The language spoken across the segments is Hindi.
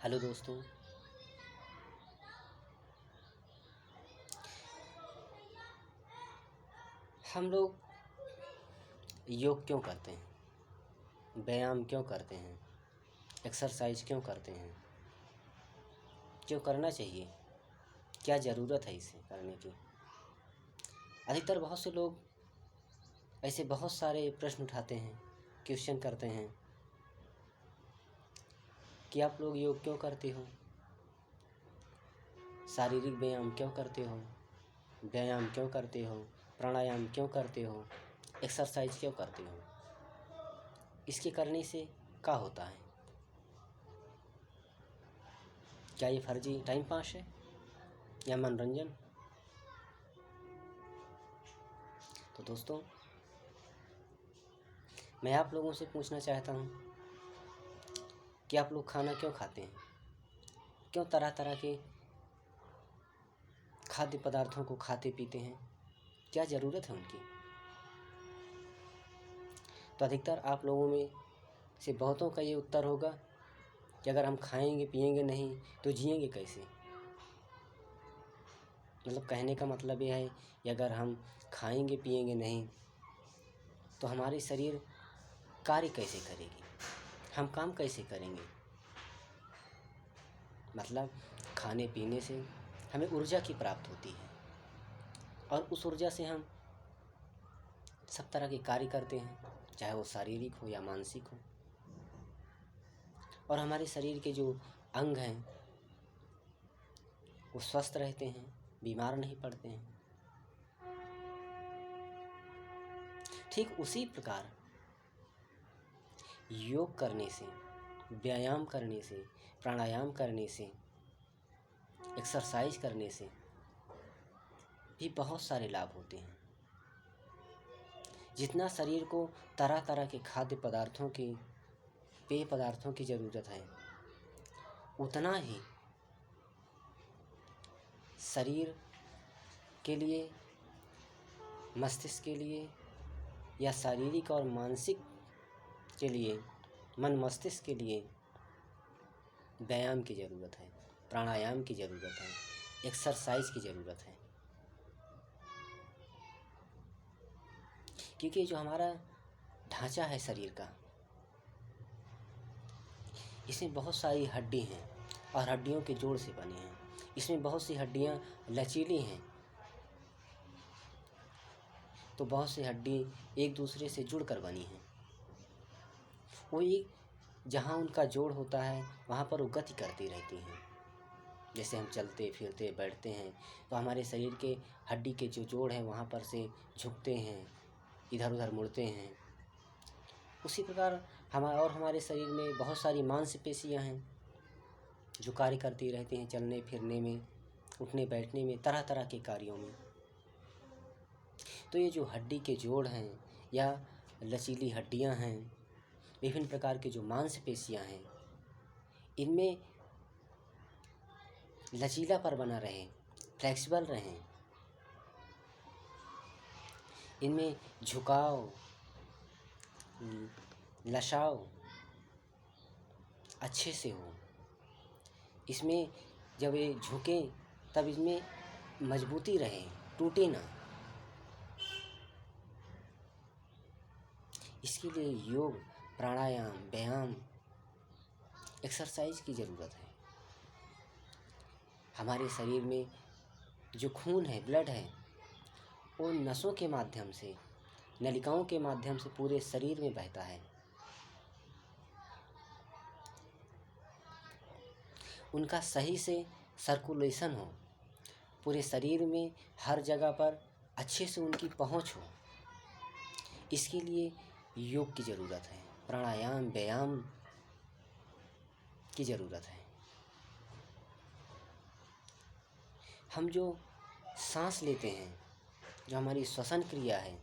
हेलो दोस्तों। हम लोग योग क्यों करते हैं? व्यायाम क्यों करते हैं? एक्सरसाइज क्यों करते हैं? क्यों करना चाहिए? क्या ज़रूरत है इसे करने की? अधिकतर बहुत से लोग ऐसे बहुत सारे प्रश्न उठाते हैं, क्वेश्चन करते हैं कि आप लोग योग क्यों करते हो? शारीरिक व्यायाम क्यों करते हो? व्यायाम क्यों करते हो? प्राणायाम क्यों करते हो? एक्सरसाइज क्यों करते हो? इसके करने से क्या होता है? क्या ये फर्जी टाइम पास है या मनोरंजन? तो दोस्तों, मैं आप लोगों से पूछना चाहता हूँ कि आप लोग खाना क्यों खाते हैं? क्यों तरह तरह के खाद्य पदार्थों को खाते पीते हैं? क्या ज़रूरत है उनकी? तो अधिकतर आप लोगों में से बहुतों का ये उत्तर होगा कि अगर हम खाएंगे पिएंगे नहीं तो जिएंगे कैसे। मतलब कहने का मतलब ये है कि अगर हम खाएंगे पिएंगे नहीं तो हमारी शरीर कार्य कैसे करेगी, हम काम कैसे करेंगे। मतलब खाने पीने से हमें ऊर्जा की प्राप्त होती है और उस ऊर्जा से हम सब तरह के कार्य करते हैं, चाहे वो शारीरिक हो या मानसिक हो। और हमारे शरीर के जो अंग हैं वो स्वस्थ रहते हैं, बीमार नहीं पड़ते हैं। ठीक उसी प्रकार योग करने से, व्यायाम करने से, प्राणायाम करने से, एक्सरसाइज करने से भी बहुत सारे लाभ होते हैं। जितना शरीर को तरह तरह के खाद्य पदार्थों की, पेय पदार्थों की ज़रूरत है, उतना ही शरीर के लिए, मस्तिष्क के लिए या शारीरिक और मानसिक के लिए, मन मस्तिष्क के लिए व्यायाम की ज़रूरत है, प्राणायाम की ज़रूरत है, एक्सरसाइज की ज़रूरत है। क्योंकि जो हमारा ढांचा है शरीर का, इसमें बहुत सारी हड्डी हैं और हड्डियों के जोड़ से बने हैं। इसमें बहुत सी हड्डियां लचीली हैं, तो बहुत सी हड्डी एक दूसरे से जुड़कर बनी हैं। वो एक जहाँ उनका जोड़ होता है वहाँ पर वो गति करती रहती हैं। जैसे हम चलते फिरते बैठते हैं तो हमारे शरीर के हड्डी के जो जोड़ हैं वहाँ पर से झुकते हैं, इधर उधर मुड़ते हैं। उसी प्रकार हमारे शरीर में बहुत सारी मांसपेशियाँ हैं जो कार्य करती रहती हैं, चलने फिरने में, उठने बैठने में, तरह तरह के कार्यों में। तो ये जो हड्डी के जोड़ हैं या लचीली हड्डियां हैं, विभिन्न प्रकार की जो मांसपेशियां हैं, इनमें लचीलापन बना रहे, फ्लेक्सिबल रहें, इनमें झुकाव, लसाव अच्छे से हो। इसमें जब ये झुकें तब इसमें मजबूती रहे, टूटे ना। इसके लिए योग, प्राणायाम, व्यायाम, एक्सरसाइज की ज़रूरत है। हमारे शरीर में जो खून है, ब्लड है, वो नसों के माध्यम से, नलिकाओं के माध्यम से पूरे शरीर में बहता है। उनका सही से सर्कुलेशन हो, पूरे शरीर में हर जगह पर अच्छे से उनकी पहुंच हो, इसके लिए योग की ज़रूरत है, प्राणायाम व्यायाम की ज़रूरत है। हम जो सांस लेते हैं, जो हमारी श्वसन क्रिया है,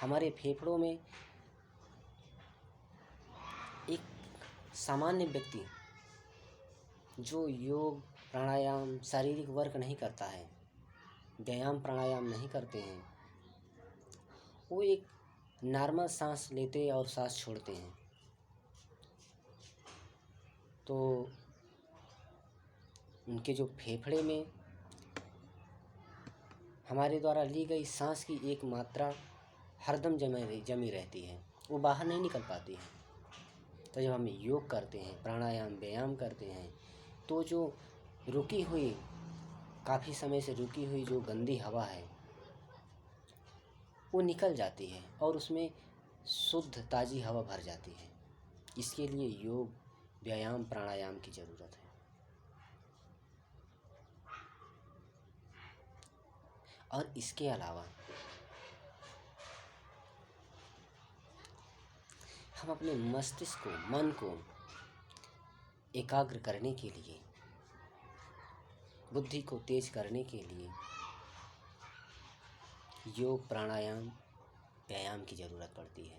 हमारे फेफड़ों में एक सामान्य व्यक्ति जो योग प्राणायाम शारीरिक वर्क नहीं करता है, व्यायाम प्राणायाम नहीं करते हैं, वो एक नॉर्मल सांस लेते और सांस छोड़ते हैं। तो उनके जो फेफड़े में हमारे द्वारा ली गई सांस की एक मात्रा हरदम जमी रहती है, वो बाहर नहीं निकल पाती है। तो जब हम योग करते हैं, प्राणायाम व्यायाम करते हैं, तो जो रुकी हुई, काफ़ी समय से रुकी हुई जो गंदी हवा है वो निकल जाती है और उसमें शुद्ध ताज़ी हवा भर जाती है। इसके लिए योग व्यायाम प्राणायाम की ज़रूरत है। और इसके अलावा हम अपने मस्तिष्क को, मन को एकाग्र करने के लिए, बुद्धि को तेज करने के लिए योग प्राणायाम व्यायाम की ज़रूरत पड़ती है।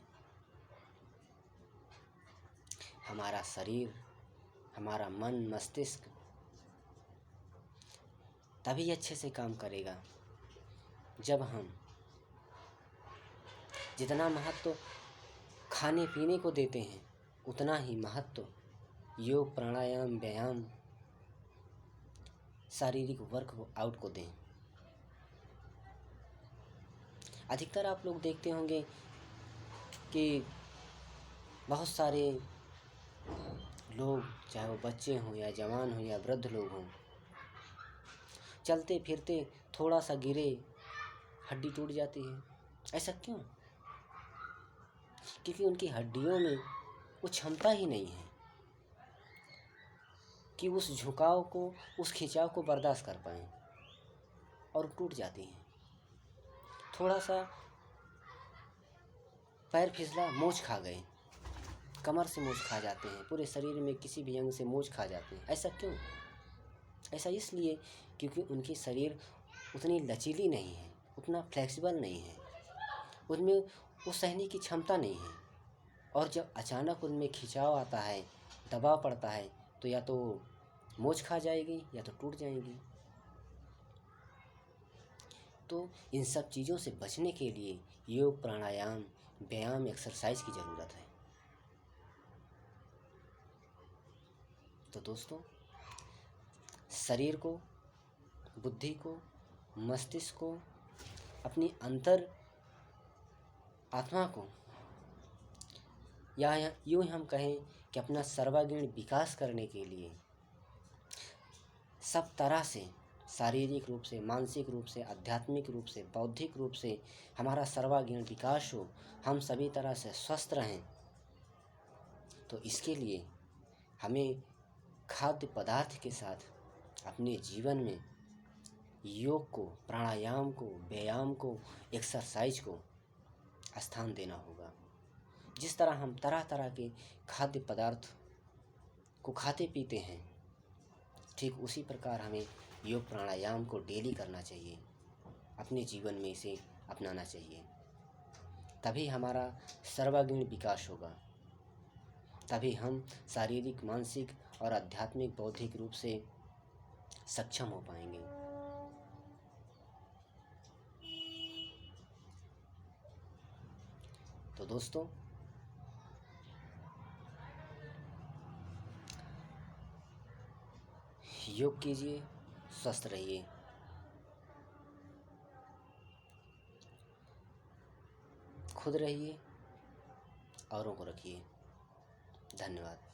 हमारा शरीर, हमारा मन मस्तिष्क तभी अच्छे से काम करेगा जब हम जितना महत्व खाने पीने को देते हैं उतना ही महत्व योग प्राणायाम व्यायाम शारीरिक वर्क आउट को दें। अधिकतर आप लोग देखते होंगे कि बहुत सारे लोग, चाहे वो बच्चे हों या जवान हों या वृद्ध लोग हों, चलते फिरते थोड़ा सा गिरे, हड्डी टूट जाती है। ऐसा क्यों? क्योंकि उनकी हड्डियों में वो क्षमता ही नहीं है कि उस झुकाव को, उस खिंचाव को बर्दाश्त कर पाएँ और टूट जाती हैं। थोड़ा सा पैर फिसला, मोच खा गए, कमर से मोच खा जाते हैं, पूरे शरीर में किसी भी अंग से मोच खा जाते हैं। ऐसा क्यों? ऐसा इसलिए क्योंकि उनकी शरीर उतनी लचीली नहीं है, उतना फ्लेक्सिबल नहीं है, उनमें वो सहने की क्षमता नहीं है। और जब अचानक उनमें खिंचाव आता है, दबाव पड़ता है, तो या तो मोच खा जाएगी या तो टूट जाएंगी। तो इन सब चीज़ों से बचने के लिए योग प्राणायाम व्यायाम एक्सरसाइज की ज़रूरत है। तो दोस्तों, शरीर को, बुद्धि को, मस्तिष्क को, अपनी अंतर आत्मा को, या यूँ हम कहें कि अपना सर्वांगीण विकास करने के लिए सब तरह से, शारीरिक रूप से, मानसिक रूप से, आध्यात्मिक रूप से, बौद्धिक रूप से हमारा सर्वांगीण विकास हो, हम सभी तरह से स्वस्थ रहें, तो इसके लिए हमें खाद्य पदार्थ के साथ अपने जीवन में योग को, प्राणायाम को, व्यायाम को, एक्सरसाइज को स्थान देना होगा। जिस तरह हम तरह तरह के खाद्य पदार्थ को खाते पीते हैं, ठीक उसी प्रकार हमें योग प्राणायाम को डेली करना चाहिए, अपने जीवन में इसे अपनाना चाहिए। तभी हमारा सर्वांगीण विकास होगा, तभी हम शारीरिक, मानसिक और आध्यात्मिक बौद्धिक रूप से सक्षम हो पाएंगे। तो दोस्तों, योग कीजिए, स्वस्थ रहिए। खुद रहिए, औरों को रखिए। धन्यवाद।